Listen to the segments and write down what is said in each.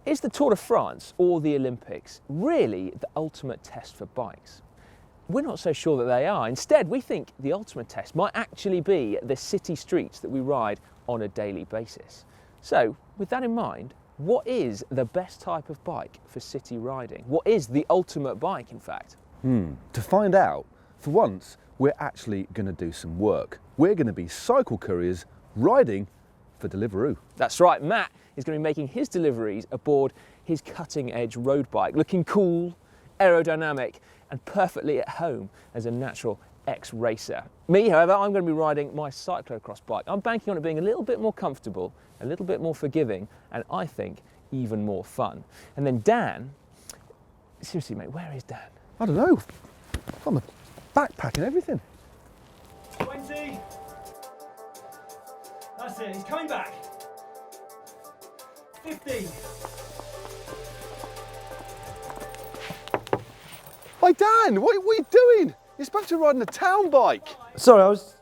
Is the Tour de France or the Olympics really the ultimate test for bikes? We're not so sure that they are. Instead, we think the ultimate test might actually be the city streets that we ride on a daily basis. So, with that in mind, what is the best type of bike for city riding? What is the ultimate bike, in fact? To find out, for once, we're actually going to do some work. We're going to be cycle couriers riding for Deliveroo. That's right, Matt is going to be making his deliveries aboard his cutting-edge road bike, looking cool, aerodynamic, and perfectly at home as a natural ex-racer. Me, however, I'm going to be riding my cyclocross bike. I'm banking on it being a little bit more comfortable, a little bit more forgiving, and I think even more fun. And then Dan, seriously mate, where is Dan? I don't know. On the backpack and everything. 20. That's it, he's coming back. 50. Hi Dan, what are you doing? You're supposed to be riding a town bike. Sorry, I was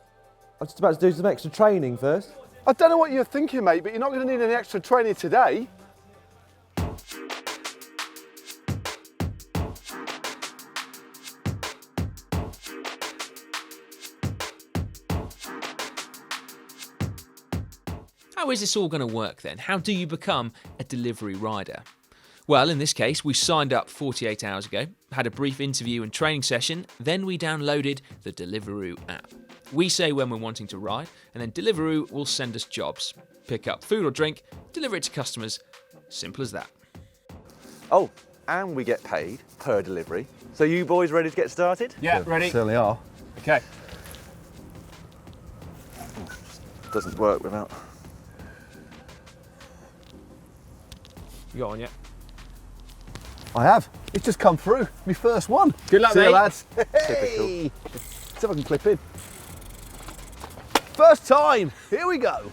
just about to do some extra training first. I don't know what you're thinking, mate, but you're not going to need any extra training today. How is this all going to work then? How do you become a delivery rider? Well, in this case, we signed up 48 hours ago, had a brief interview and training session, then we downloaded the Deliveroo app. We say when we're wanting to ride, and then Deliveroo will send us jobs. Pick up food or drink, deliver it to customers. Simple as that. Oh, and we get paid per delivery. So you boys ready to get started? Yeah, ready? Certainly are. Okay. Doesn't work without. You got on yet? I have. It's just come through. My first one. Good luck, See you, mate. lads. Typical. Hey. See if I can clip in. First time. Here we go.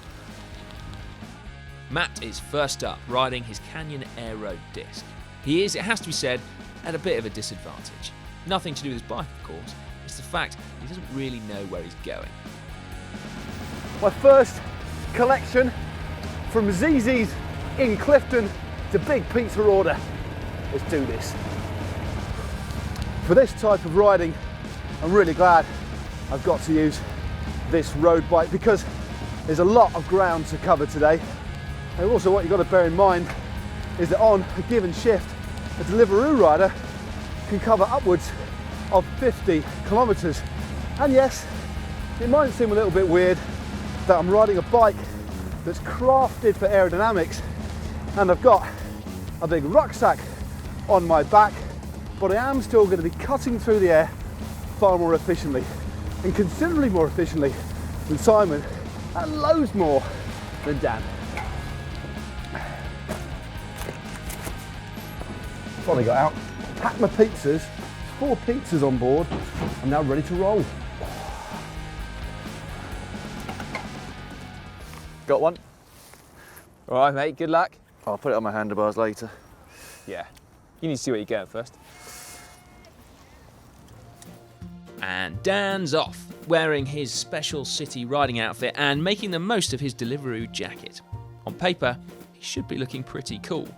Matt is first up, riding his Canyon Aeroad disc. He is, it has to be said, at a bit of a disadvantage. Nothing to do with his bike, of course. It's the fact he doesn't really know where he's going. My first collection from ZZ's in Clifton to Big Pizza order. Let's do this. For this type of riding, I'm really glad I've got to use this road bike because there's a lot of ground to cover today. And also what you've got to bear in mind is that on a given shift, a Deliveroo rider can cover upwards of 50 kilometres. And yes, it might seem a little bit weird that I'm riding a bike that's crafted for aerodynamics and I've got a big rucksack on my back, but I am still going to be cutting through the air far more efficiently and considerably more efficiently than Simon and loads more than Dan. Finally got out, packed my pizzas, 4 pizzas on board. I'm now ready to roll. Got one? All right, mate, good luck. I'll put it on my handlebars later. Yeah, you need to see where you're going first. And Dan's off, wearing his special city riding outfit and making the most of his Deliveroo jacket. On paper, he should be looking pretty cool.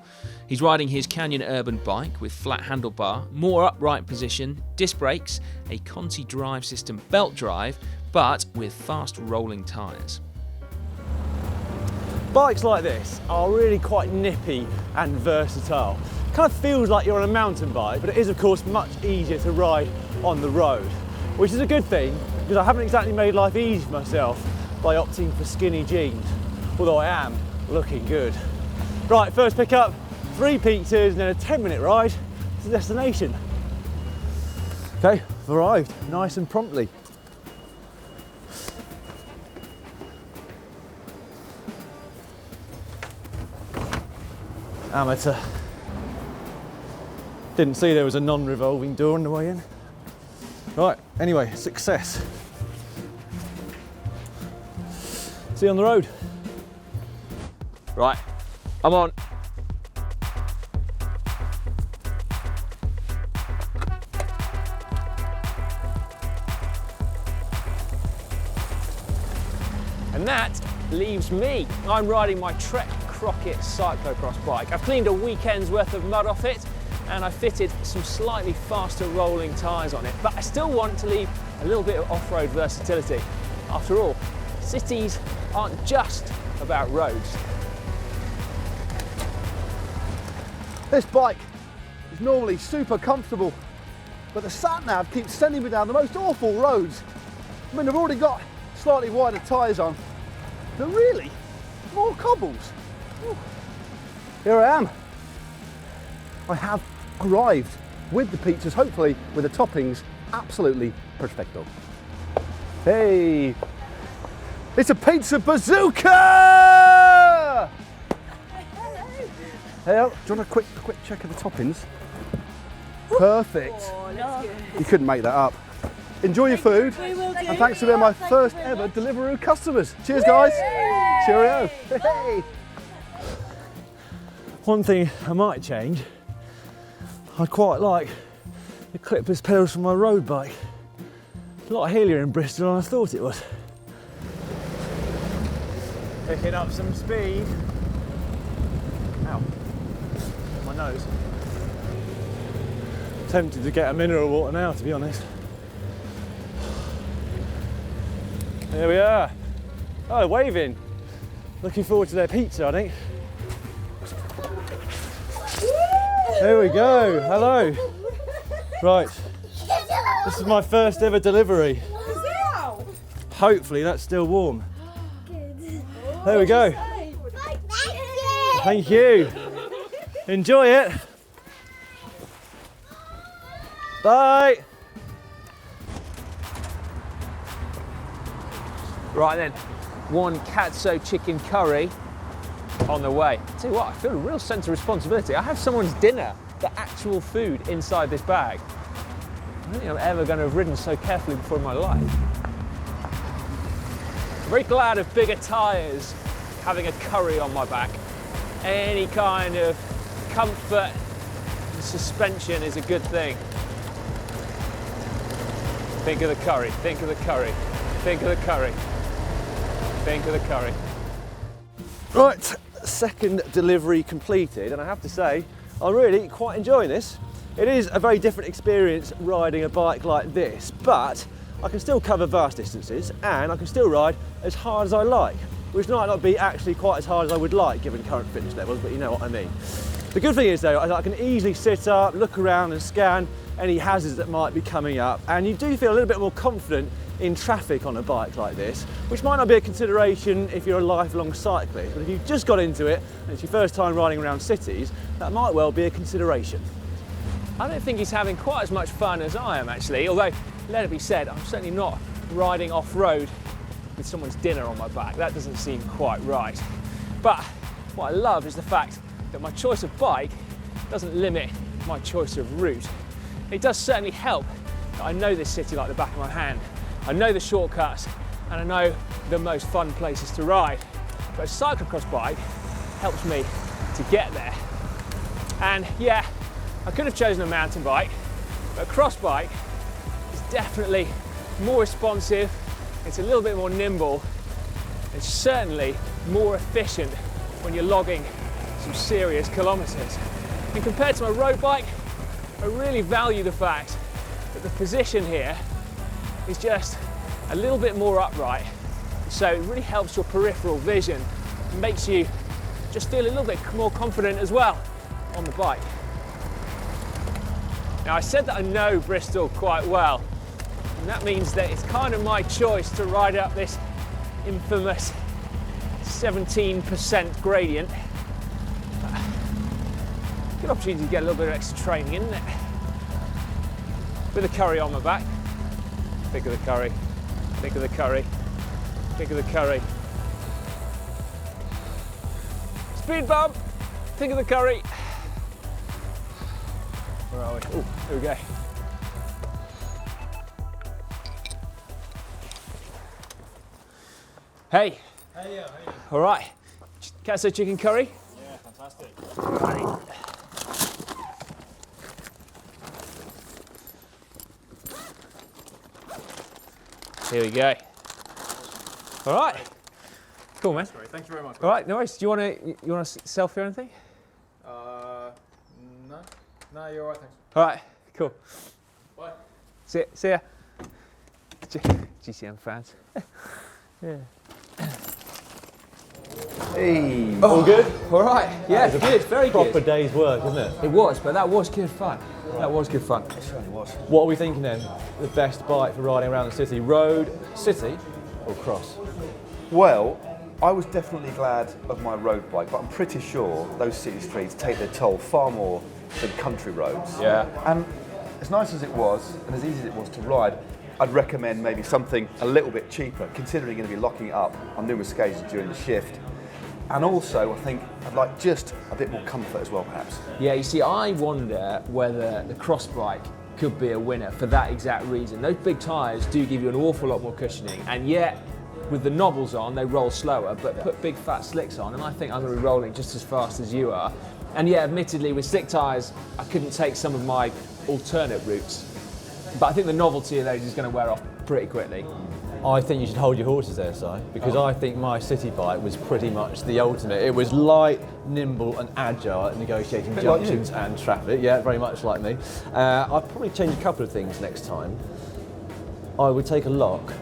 He's riding his Canyon Urban bike with flat handlebar, more upright position, disc brakes, a Conti drive system belt drive, but with fast rolling tyres. Bikes like this are really quite nippy and versatile. Kind of feels like you're on a mountain bike, but it is of course much easier to ride on the road, which is a good thing because I haven't exactly made life easy for myself by opting for skinny jeans, although I am looking good. Right, first pickup, 3 pizzas and then a 10-minute ride to the destination. Okay, I've arrived nice and promptly. Amateur. Didn't see there was a non-revolving door on the way in. Right, anyway, success. See you on the road. Right, I'm on. And that leaves me. I'm riding my Trek Crockett CycloCross bike. I've cleaned a weekend's worth of mud off it and I fitted some slightly faster rolling tyres on it, but I still want to leave a little bit of off-road versatility. After all, cities aren't just about roads. This bike is normally super comfortable, but the sat-nav keeps sending me down the most awful roads. I mean, I've already got slightly wider tyres on, but really, more cobbles. Ooh. Here I am. I have arrived with the pizzas, hopefully with the toppings absolutely perfecto. Hey, it's a pizza bazooka! Hey, do you want a quick check of the toppings? Perfect. Oh, you couldn't make that up. Enjoy your food. We will do. And thanks for being my first ever Deliveroo customers. Cheers, guys. Cheerio. Hey. One thing I might change, I quite like the clipless pedals from my road bike. It's a lot hillier in Bristol than I thought it was. Picking up some speed. Ow, my nose. Tempted to get a mineral water now, to be honest. Here we are. Oh, waving. Looking forward to their pizza, I think. There we go. Hello. Right. This is my first ever delivery. Hopefully that's still warm. There we go. Thank you. Enjoy it. Bye. Right then, one katsu chicken curry on the way. Tell you what, I feel a real sense of responsibility. I have someone's dinner, the actual food inside this bag. I don't think I'm ever going to have ridden so carefully before in my life. I'm very glad of bigger tyres, having a curry on my back. Any kind of comfort and suspension is a good thing. Think of the curry, think of the curry, think of the curry, think of the curry. Right, second delivery completed, and I have to say, I'm really quite enjoying this. It is a very different experience riding a bike like this, but I can still cover vast distances and I can still ride as hard as I like, which might not be actually quite as hard as I would like given current fitness levels, but you know what I mean. The good thing is though, I can easily sit up, look around and scan any hazards that might be coming up, and you do feel a little bit more confident in traffic on a bike like this, which might not be a consideration if you're a lifelong cyclist, but if you've just got into it and it's your first time riding around cities, that might well be a consideration. I don't think he's having quite as much fun as I am actually, although let it be said, I'm certainly not riding off-road with someone's dinner on my back. That doesn't seem quite right. But what I love is the fact that my choice of bike doesn't limit my choice of route. It does certainly help that I know this city like the back of my hand. I know the shortcuts and I know the most fun places to ride. But a cyclocross bike helps me to get there. And yeah, I could have chosen a mountain bike, but a cross bike is definitely more responsive, it's a little bit more nimble, it's certainly more efficient when you're logging some serious kilometres. And compared to my road bike, I really value the fact that the position here is just a little bit more upright, so it really helps your peripheral vision, it makes you just feel a little bit more confident as well on the bike. Now I said that I know Bristol quite well, and that means that it's kind of my choice to ride up this infamous 17% gradient. Good opportunity to get a little bit of extra training, isn't it? With a curry on my back. Think of the curry, think of the curry, think of the curry. Speed bump, think of the curry. Where are we? Oh, here we go. Hey. Hey, yeah, how you doing? All right. Katsu chicken curry. Yeah, fantastic. Right. Here we go. All right. Cool, man. Great, thank you very much. All right, no worries. Do you want to selfie or anything? No, you're all right, thanks. All right, cool. Bye. See ya. GCN fans. Yeah. Hey. All good? All right. Yeah, good. Very Proper good. day's work, isn't it? It was, but that was good fun. That was good fun. It certainly was. What are we thinking then? The best bike for riding around the city? Road, city, or cross? Well, I was definitely glad of my road bike, but I'm pretty sure those city streets take their toll far more than country roads. Yeah. And as nice as it was, and as easy as it was to ride, I'd recommend maybe something a little bit cheaper, considering you're going to be locking it up on numerous occasions during the shift. And also, I think I'd like just a bit more comfort as well, perhaps. Yeah, you see, I wonder whether the cross bike could be a winner for that exact reason. Those big tyres do give you an awful lot more cushioning, and yet with the knobbles on, they roll slower, but put big fat slicks on, and I think I'm going to be rolling just as fast as you are. And yeah, admittedly, with slick tyres, I couldn't take some of my alternate routes, but I think the novelty of those is going to wear off pretty quickly. I think you should hold your horses there, Si, because I think my city bike was pretty much the ultimate. It was light, nimble and agile at negotiating junctions and traffic. Yeah, very much like me. I'd probably change a couple of things next time. I would take a lock,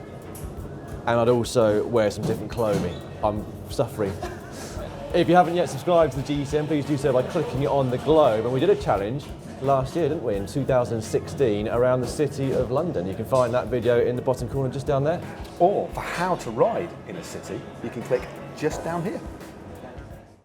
and I'd also wear some different clothing. I'm suffering. If you haven't yet subscribed to the GCN, please do so by clicking on the globe. And we did a challenge last year, didn't we, in 2016, around the city of London. You can find that video in the bottom corner just down there. Or for how to ride in a city, you can click just down here.